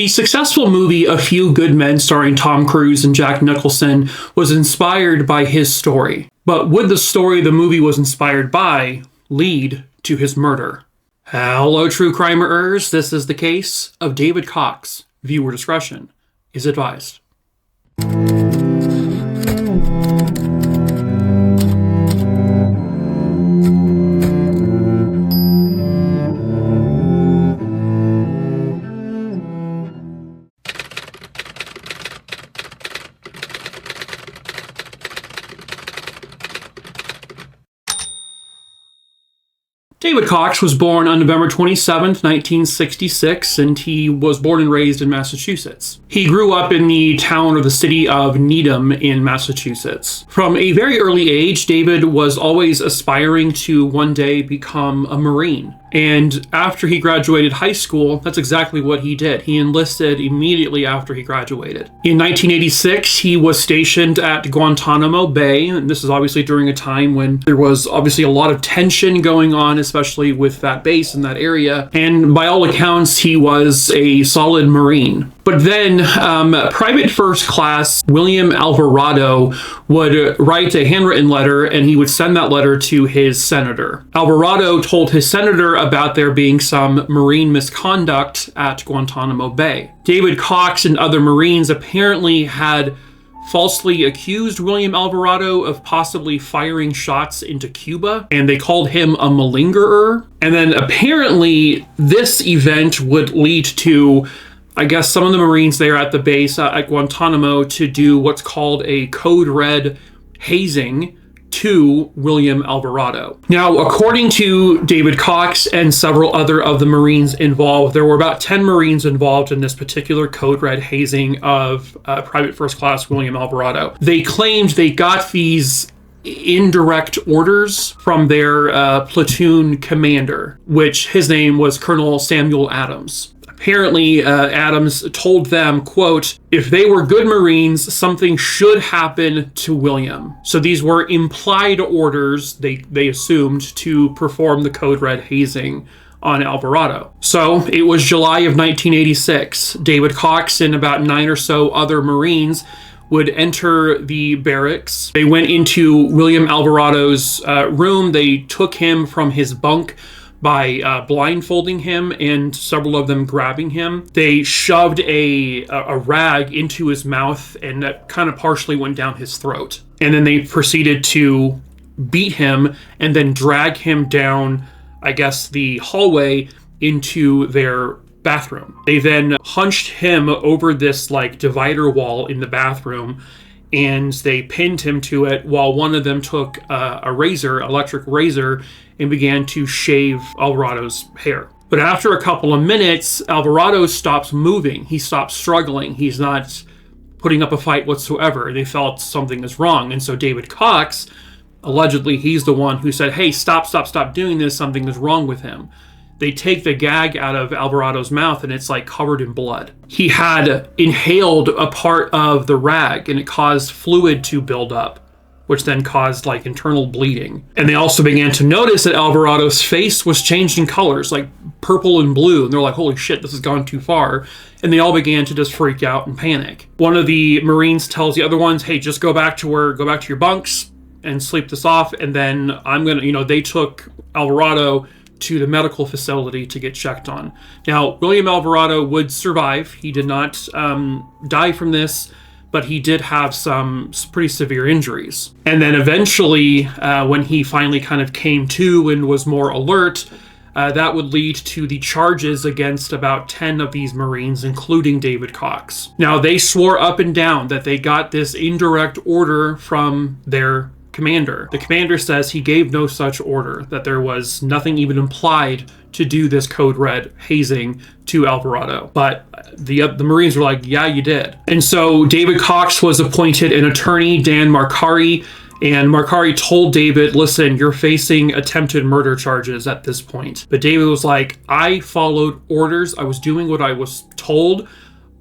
The successful movie A Few Good Men starring Tom Cruise and Jack Nicholson was inspired by his story. But would the story the movie was inspired by lead to his murder? Hello, true crimerers. This is the case of David Cox. Viewer discretion is advised. David Cox was born on November 27, 1966, and he was born and raised in Massachusetts. He grew up in the town or the city of Needham in Massachusetts. From a very early age, David was always aspiring to one day become a Marine. And after he graduated high school, that's exactly what he did. He enlisted immediately after he graduated. In 1986, he was stationed at Guantanamo Bay, and this is obviously during a time when there was obviously a lot of tension going on, especially with that base in that area. And by all accounts, he was a solid Marine. But then Private First Class William Alvarado would write a handwritten letter, and he would send that letter to his senator. Alvarado told his senator about there being some Marine misconduct at Guantanamo Bay. David Cox and other Marines apparently had falsely accused William Alvarado of possibly firing shots into Cuba, and they called him a malingerer. And then apparently this event would lead to, I guess, some of the Marines there at the base at Guantanamo to do what's called a code red hazing to William Alvarado. Now, according to David Cox and several other of the Marines involved, there were about 10 Marines involved in this particular code red hazing of Private First Class William Alvarado. They claimed they got these indirect orders from their platoon commander, which his name was Colonel Samuel Adams. Apparently, Adams told them, quote, if they were good Marines, something should happen to William. So these were implied orders, they assumed, to perform the code red hazing on Alvarado. So it was July of 1986. David Cox and about 9 or so other Marines would enter the barracks. They went into William Alvarado's room. They took him from his bunk by blindfolding him and several of them grabbing him. They shoved a rag into his mouth, and that kind of partially went down his throat. And then they proceeded to beat him and then drag him down, I guess, the hallway into their bathroom. They then hunched him over this like divider wall in the bathroom, and they pinned him to it while one of them took a razor, electric razor, and began to shave Alvarado's hair. But after a couple of minutes, Alvarado stops moving. He stops struggling. He's not putting up a fight whatsoever. They felt something is wrong. And so David Cox, allegedly, he's the one who said, hey, stop doing this. Something is wrong with him. They take the gag out of Alvarado's mouth, and it's like covered in blood. He had inhaled a part of the rag, and it caused fluid to build up, which then caused like internal bleeding. And they also began to notice that Alvarado's face was changing colors, like purple and blue. And they're like, holy shit, this has gone too far. And they all began to just freak out and panic. One of the Marines tells the other ones, hey, just go back to your bunks and sleep this off. And then they took Alvarado to the medical facility to get checked on. Now, William Alvarado would survive. He did not die from this, but he did have some pretty severe injuries. And then eventually, when he finally kind of came to and was more alert, that would lead to the charges against about 10 of these Marines, including David Cox. Now, they swore up and down that they got this indirect order from their commander. The commander says he gave no such order, that there was nothing even implied to do this code red hazing to Alvarado. But the Marines were like, yeah, you did. And so David Cox was appointed an attorney, Dan Marcari, and Marcari told David, listen, you're facing attempted murder charges at this point. But David was like, I followed orders. I was doing what I was told.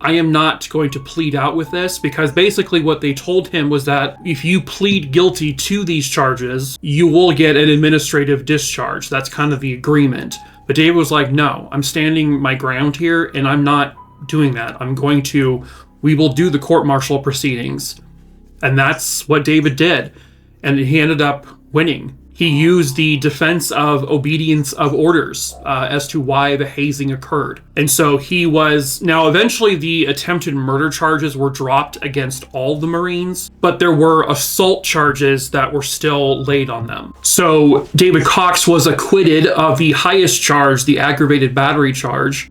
I am not going to plead out with this, because basically what they told him was that if you plead guilty to these charges, you will get an administrative discharge. That's kind of the agreement. But David was like, no, I'm standing my ground here, and I'm not doing that. We will do the court-martial proceedings. And that's what David did. And he ended up winning. He used the defense of obedience of orders as to why the hazing occurred. And so eventually the attempted murder charges were dropped against all the Marines, but there were assault charges that were still laid on them. So David Cox was acquitted of the highest charge, the aggravated battery charge,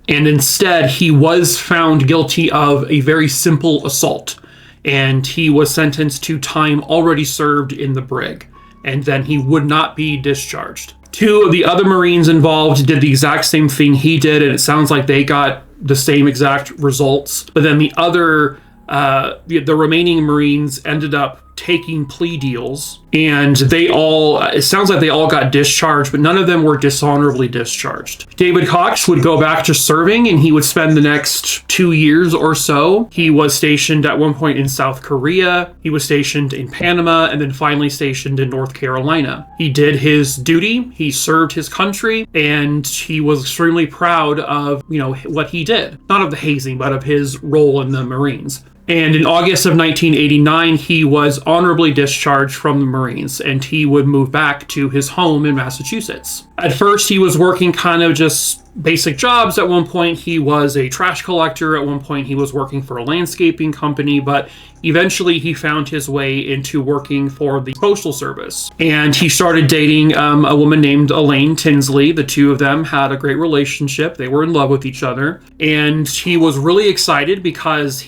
and instead he was found guilty of a very simple assault, and he was sentenced to time already served in the brig. And then he would not be discharged. 2 of the other Marines involved did the exact same thing he did, and it sounds like they got the same exact results. But then the remaining Marines ended up taking plea deals, and it sounds like they all got discharged, but none of them were dishonorably discharged. David Cox would go back to serving, and he would spend the next 2 years or so. He was stationed at one point in South Korea, he was stationed in Panama, and then finally stationed in North Carolina. He did his duty, he served his country, and he was extremely proud of, what he did. Not of the hazing, but of his role in the Marines. And in August of 1989, he was honorably discharged from the Marines, and he would move back to his home in Massachusetts. At first, he was working kind of just basic jobs. At one point, he was a trash collector. At one point, he was working for a landscaping company, but eventually he found his way into working for the Postal Service. And he started dating a woman named Elaine Tinsley. The two of them had a great relationship. They were in love with each other. And he was really excited because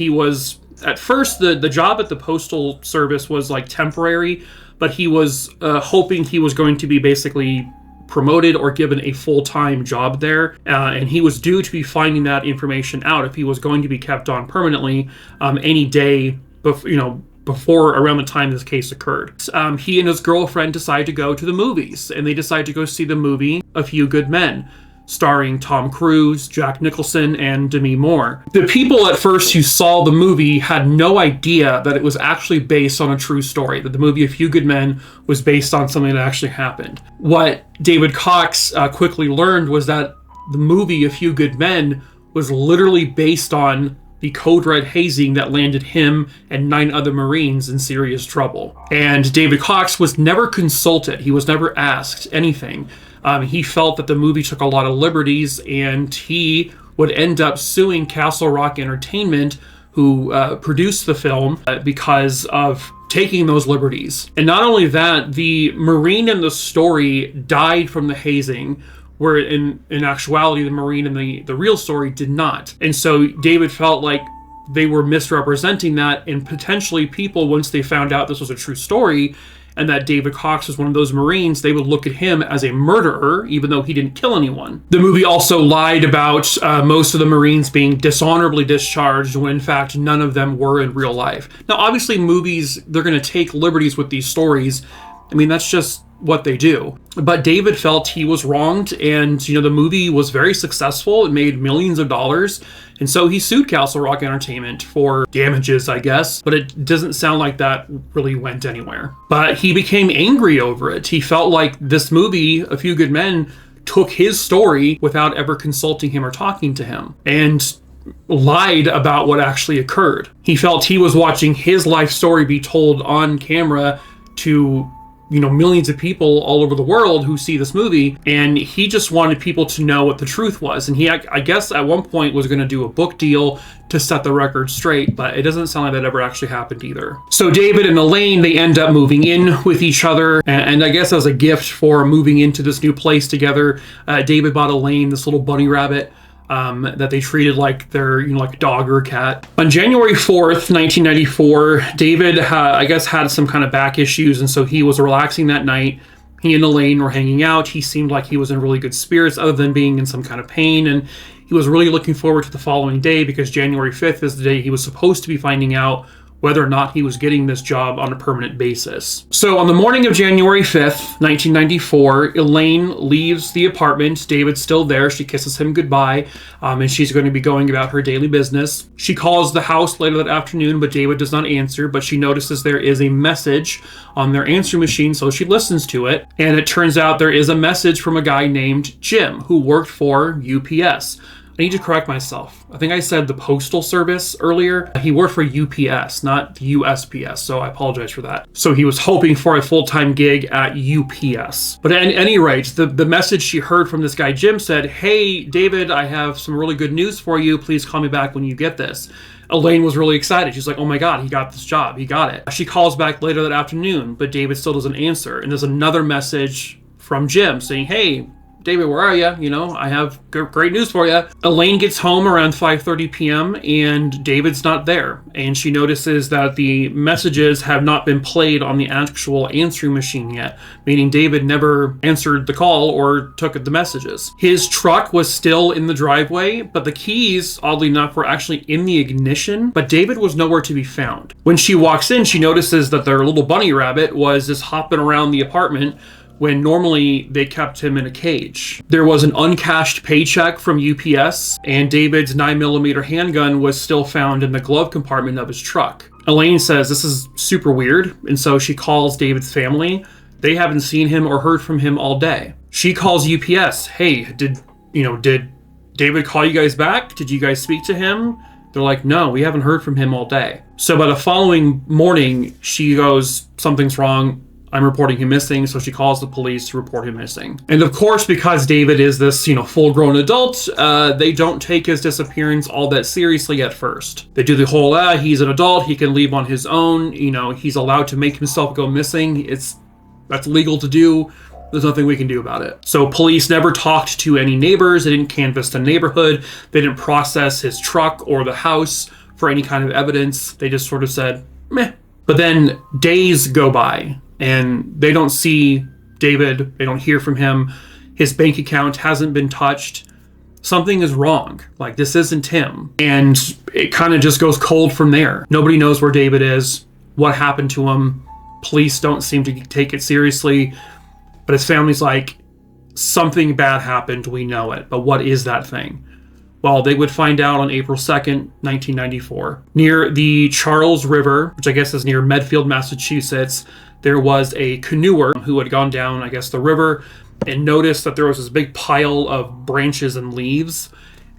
at first, the job at the Postal Service was like temporary, but he was hoping he was going to be basically promoted or given a full-time job there, and he was due to be finding that information out if he was going to be kept on permanently any day before around the time this case occurred. He and his girlfriend decided to go to the movies, and they decided to go see the movie A Few Good Men, starring Tom Cruise, Jack Nicholson, and Demi Moore. The people at first who saw the movie had no idea that it was actually based on a true story, that the movie A Few Good Men was based on something that actually happened. What David Cox quickly learned was that the movie A Few Good Men was literally based on the code red hazing that landed him and 9 other Marines in serious trouble. And David Cox was never consulted. He was never asked anything. He felt that the movie took a lot of liberties, and he would end up suing Castle Rock Entertainment, who produced the film, because of taking those liberties. And not only that, the Marine in the story died from the hazing, where in actuality the Marine in the real story did not. And so David felt like they were misrepresenting that, and potentially people, once they found out this was a true story and that David Cox was one of those Marines, they would look at him as a murderer, even though he didn't kill anyone. The movie also lied about most of the Marines being dishonorably discharged, when in fact none of them were in real life. Now, obviously movies, they're going to take liberties with these stories. I mean, that's just what they do. But David felt he was wronged, and the movie was very successful. It made millions of dollars, and so he sued Castle Rock Entertainment for damages, I guess, but it doesn't sound like that really went anywhere. But he became angry over it. He felt like this movie, A Few Good Men, took his story without ever consulting him or talking to him, and lied about what actually occurred. He felt he was watching his life story be told on camera to millions of people all over the world who see this movie, and he just wanted people to know what the truth was. And he, I guess at one point, was going to do a book deal to set the record straight, but it doesn't sound like that ever actually happened either. So David and Elaine, they end up moving in with each other, and I guess as a gift for moving into this new place together, David bought Elaine this little bunny rabbit that they treated like their, like a dog or a cat. On January 4th, 1994, David, I guess, had some kind of back issues, and so he was relaxing that night. He and Elaine were hanging out. He seemed like he was in really good spirits, other than being in some kind of pain, and he was really looking forward to the following day, because January 5th is the day he was supposed to be finding out whether or not he was getting this job on a permanent basis. So on the morning of January 5th, 1994, Elaine leaves the apartment. David's still there. She kisses him goodbye, and she's going to be going about her daily business. She calls the house later that afternoon, but David does not answer, but she notices there is a message on their answering machine, so she listens to it, and it turns out there is a message from a guy named Jim, who worked for UPS. I need to correct myself. I think I said the Postal Service earlier. He worked for UPS, not USPS, so I apologize for that. So he was hoping for a full-time gig at UPS. But at any rate, the message she heard from this guy Jim said, "Hey, David, I have some really good news for you. Please call me back when you get this." Elaine was really excited. She's like, "Oh my God, he got this job. He got it." She calls back later that afternoon, but David still doesn't answer. And there's another message from Jim saying, "Hey, David, where are you? You know, I have great news for you." Elaine gets home around 5:30 p.m. and David's not there. And she notices that the messages have not been played on the actual answering machine yet, meaning David never answered the call or took the messages. His truck was still in the driveway, but the keys, oddly enough, were actually in the ignition, but David was nowhere to be found. When she walks in, she notices that their little bunny rabbit was just hopping around the apartment when normally they kept him in a cage. There was an uncashed paycheck from UPS, and David's 9mm handgun was still found in the glove compartment of his truck. Elaine says this is super weird, and so she calls David's family. They haven't seen him or heard from him all day. She calls UPS. "Hey, did David call you guys back? Did you guys speak to him?" They're like, "No, we haven't heard from him all day." So by the following morning, she goes, "Something's wrong. I'm reporting him missing." So she calls the police to report him missing. And of course, because David is this, full-grown adult, they don't take his disappearance all that seriously at first. They do the whole, he's an adult, he can leave on his own, he's allowed to make himself go missing. That's legal to do. There's nothing we can do about it. So police never talked to any neighbors. They didn't canvass the neighborhood. They didn't process his truck or the house for any kind of evidence. They just sort of said, meh. But then days go by, and they don't see David, they don't hear from him. His bank account hasn't been touched. Something is wrong. Like, this isn't him. And it kind of just goes cold from there. Nobody knows where David is, what happened to him. Police don't seem to take it seriously. But his family's like, something bad happened, we know it. But what is that thing? Well, they would find out on April 2nd, 1994. Near the Charles River, which I guess is near Medfield, Massachusetts, there was a canoer who had gone down, I guess, the river and noticed that there was this big pile of branches and leaves.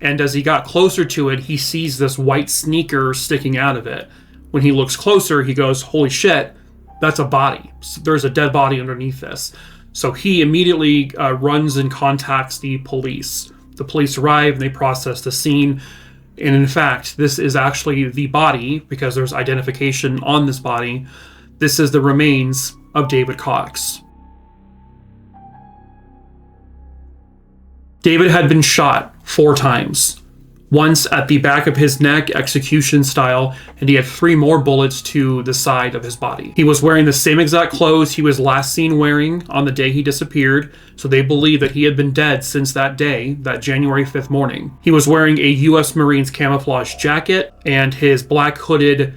And as he got closer to it, he sees this white sneaker sticking out of it. When he looks closer, he goes, "Holy shit, that's a body. There's a dead body underneath this." So he immediately runs and contacts the police. The police arrive and they process the scene. And in fact, this is actually the body, because there's identification on this body. This is the remains of David Cox. David had been shot 4 times. Once at the back of his neck, execution style, and he had 3 more bullets to the side of his body. He was wearing the same exact clothes he was last seen wearing on the day he disappeared, so they believe that he had been dead since that day, that January 5th morning. He was wearing a U.S. Marines camouflage jacket and his black hooded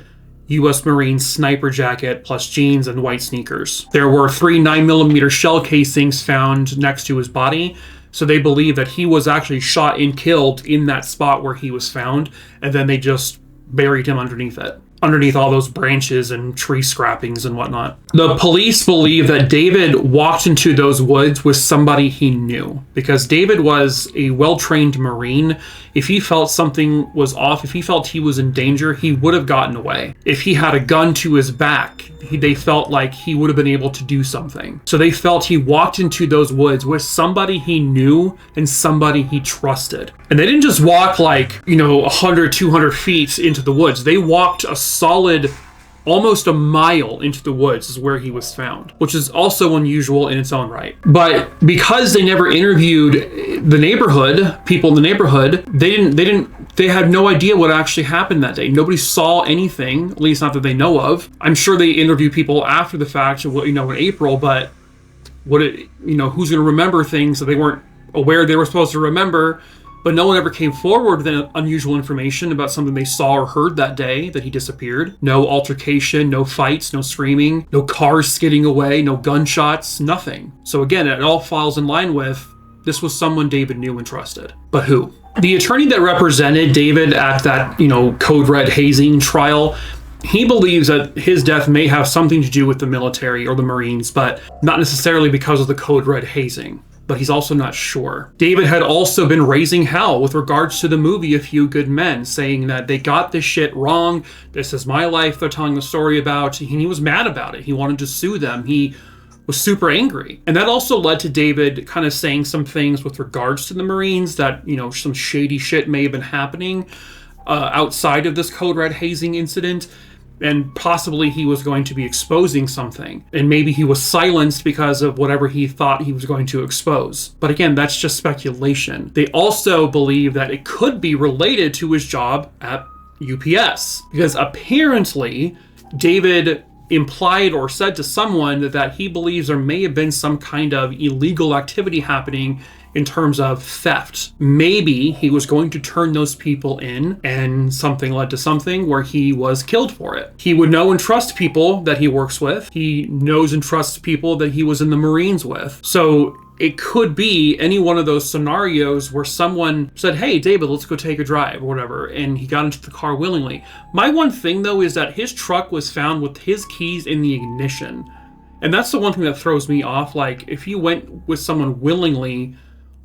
U.S. Marines sniper jacket plus jeans and white sneakers. There were 3 9mm shell casings found next to his body, so they believe that he was actually shot and killed in that spot where he was found, and then they just buried him underneath it, underneath all those branches and tree scrappings and whatnot. The police believe that David walked into those woods with somebody he knew, because David was a well-trained Marine. If he felt something was off, if he felt he was in danger, he would have gotten away. If he had a gun to his back, they felt like he would have been able to do something. So they felt he walked into those woods with somebody he knew and somebody he trusted. And they didn't just walk like, 100, 200 feet into the woods. They walked a solid almost a mile into the woods is where he was found, which is also unusual in its own right. But because they never interviewed the neighborhood, people in the neighborhood, they had no idea what actually happened that day. Nobody saw anything, at least not that they know of. I'm sure they interviewed people after the fact, in April, but who's going to remember things that they weren't aware they were supposed to remember? But no one ever came forward with any unusual information about something they saw or heard that day that he disappeared. No altercation, no fights, no screaming, no cars skidding away, no gunshots, nothing. So again, it all falls in line with this was someone David knew and trusted. But who? The attorney that represented David at that, Code Red hazing trial, he believes that his death may have something to do with the military or the Marines, but not necessarily because of the Code Red hazing. but he's also not sure. David had also been raising hell with regards to the movie A Few Good Men, saying that they got this shit wrong. This is my life they're telling the story about. And he was mad about it. He wanted to sue them. He was super angry. And that also led to David kind of saying some things with regards to the Marines that, some shady shit may have been happening outside of this Code Red hazing incident. And possibly he was going to be exposing something. And maybe he was silenced because of whatever he thought he was going to expose. But again, that's just speculation. They also believe that it could be related to his job at UPS. Because apparently, David implied or said to someone that he believes there may have been some kind of illegal activity happening in terms of theft. Maybe he was going to turn those people in and something led to something where he was killed for it. He would know and trust people that he works with. He knows and trusts people that he was in the Marines with. So it could be any one of those scenarios where someone said, hey, David, let's go take a drive or whatever, and he got into the car willingly. My one thing, though, is that his truck was found with his keys in the ignition. And that's the one thing that throws me off. Like, if you went with someone willingly,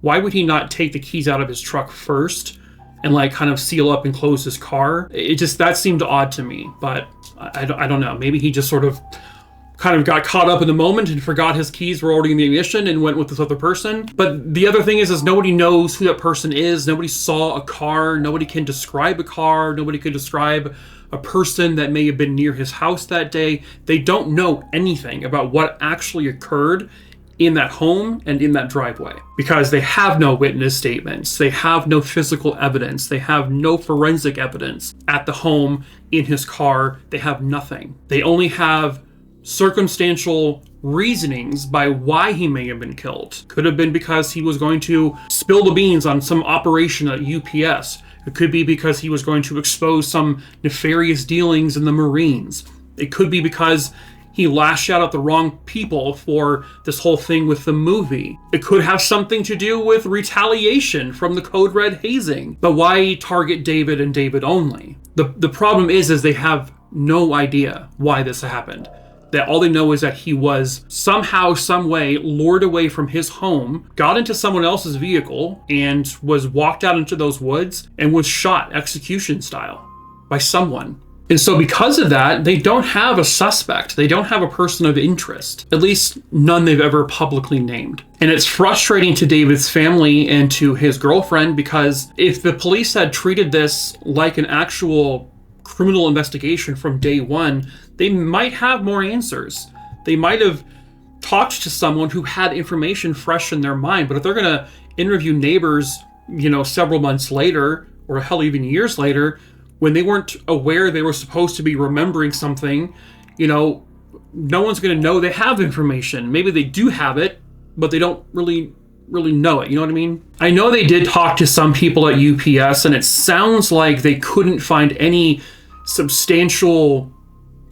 why would he not take the keys out of his truck first and kind of seal up and close his car? That seemed odd to me, but I don't know. Maybe he just sort of kind of got caught up in the moment and forgot his keys were already in the ignition and went with this other person. But the other thing is nobody knows who that person is. Nobody saw a car. Nobody can describe a car. Nobody can describe a person that may have been near his house that day. They don't know anything about what actually occurred in that home and in that driveway, because they have no witness statements. They have no physical evidence. They have no forensic evidence at the home, in his car. They have nothing. They only have circumstantial reasonings by why he may have been killed. Could have been because he was going to spill the beans on some operation at UPS. It could be because he was going to expose some nefarious dealings in the Marines. It could be because he lashed out at the wrong people for this whole thing with the movie. It could have something to do with retaliation from the Code Red hazing. But why target David and David only? The problem is they have no idea why this happened. That all they know is that he was somehow, some way lured away from his home, got into someone else's vehicle, and was walked out into those woods and was shot execution style by someone. And so because of that, they don't have a suspect. They don't have a person of interest, at least none they've ever publicly named. And it's frustrating to David's family and to his girlfriend, because if the police had treated this like an actual criminal investigation from day one, they might have more answers. They might have talked to someone who had information fresh in their mind. But if they're going to interview neighbors, several months later, or hell, even years later, when they weren't aware they were supposed to be remembering something, no one's going to know they have information. Maybe they do have it, but they don't really know it. You know what I mean? I know they did talk to some people at UPS, and it sounds like they couldn't find any substantial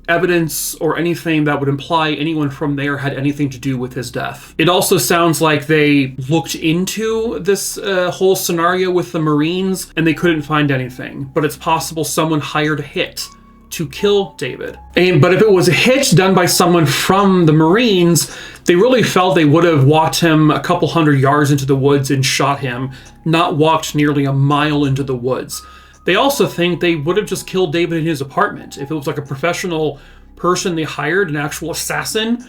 evidence or anything that would imply anyone from there had anything to do with his death. It also sounds like they looked into this whole scenario with the Marines and they couldn't find anything. But it's possible someone hired a hit to kill David. But if it was a hit done by someone from the Marines, they really felt they would have walked him a couple hundred yards into the woods and shot him, not walked nearly a mile into the woods. They also think they would have just killed David in his apartment. If it was like a professional person they hired, an actual assassin,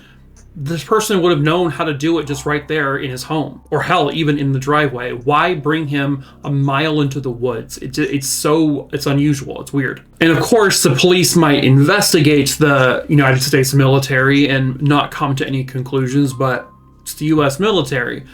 this person would have known how to do it just right there in his home. Or hell, even in the driveway. Why bring him a mile into the woods? It's unusual. It's weird. And of course, the police might investigate the United States military and not come to any conclusions, but it's the U.S. military.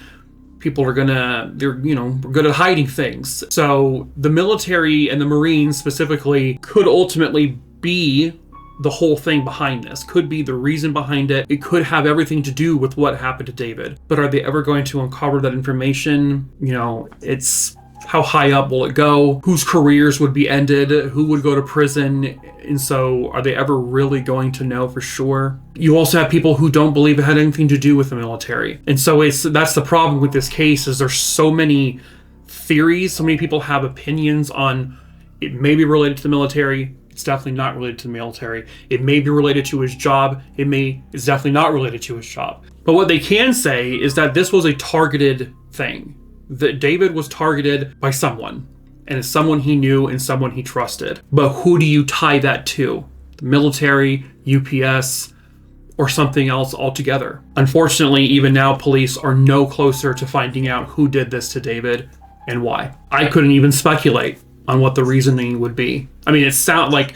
People are they're good at hiding things. So the military and the Marines specifically could ultimately be the whole thing behind this, could be the reason behind it. It could have everything to do with what happened to David. But are they ever going to uncover that information? It's how high up will it go? Whose careers would be ended? Who would go to prison? And so are they ever really going to know for sure? You also have people who don't believe it had anything to do with the military. And so that's the problem with this case, is there's so many theories, so many people have opinions on it may be related to the military. It's definitely not related to the military. It may be related to his job. It's definitely not related to his job. But what they can say is that this was a targeted thing. That David was targeted by someone, and it's someone he knew and someone he trusted. But who do you tie that to? The military, UPS, or something else altogether? Unfortunately, even now, police are no closer to finding out who did this to David and why. I couldn't even speculate on what the reasoning would be. I mean, it sounds like,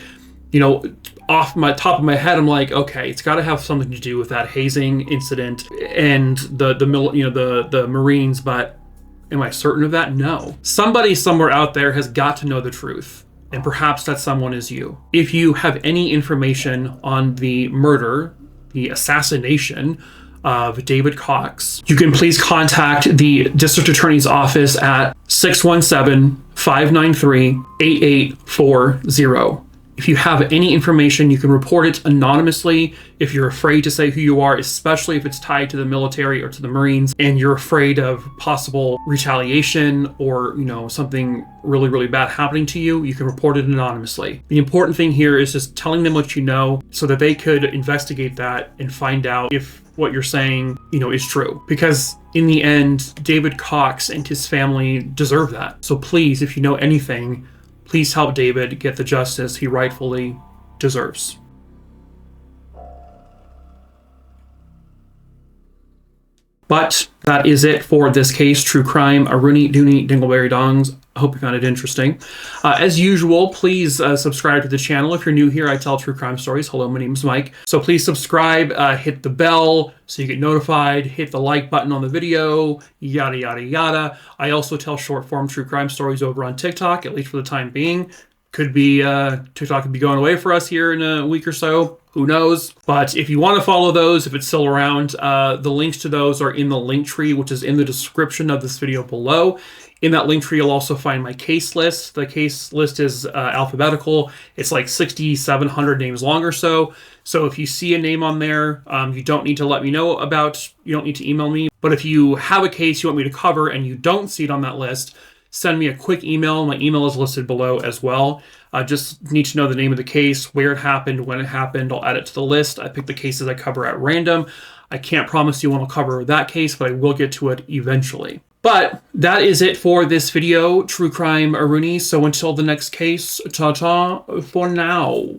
you know, off my top of my head, I'm like, okay, it's got to have something to do with that hazing incident and the Marines, but am I certain of that? No. Somebody somewhere out there has got to know the truth, and perhaps that someone is you. If you have any information on the murder, the assassination of David Cox, you can please contact the District Attorney's Office at 617-593-8840. If you have any information, you can report it anonymously if you're afraid to say who you are, especially if it's tied to the military or to the Marines, and you're afraid of possible retaliation or, you know, something really, really bad happening to you. You can report it anonymously. The important thing here is just telling them what you know so that they could investigate that and find out if what you're saying, you know, is true. Because in the end, David Cox and his family deserve that. So please, if you know anything, please help David get the justice he rightfully deserves. But that is it for this case, True Crime, Aruni Dooney Dingleberry Dongs. I hope you found it interesting. As usual, please subscribe to the channel. If you're new here, I tell true crime stories. Hello, my name is Mike. So please subscribe, hit the bell so you get notified, hit the like button on the video, yada, yada, yada. I also tell short form true crime stories over on TikTok, at least for the time being. Could be, TikTok could be going away for us here in a week or so. Who knows? But if you want to follow those, if it's still around, the links to those are in the link tree, which is in the description of this video below. In that link tree, you'll also find my case list. The case list is alphabetical. It's like 6,700 names long or so. So if you see a name on there, you don't need to let me know about, you don't need to email me. But if you have a case you want me to cover and you don't see it on that list, send me a quick email. My email is listed below as well. Just need to know the name of the case, where it happened, when it happened. I'll add it to the list. I pick the cases I cover at random. I can't promise you when I'll cover that case, but I will get to it eventually. But that is it for this video, True Crime Aruni. So until the next case, ta-ta for now.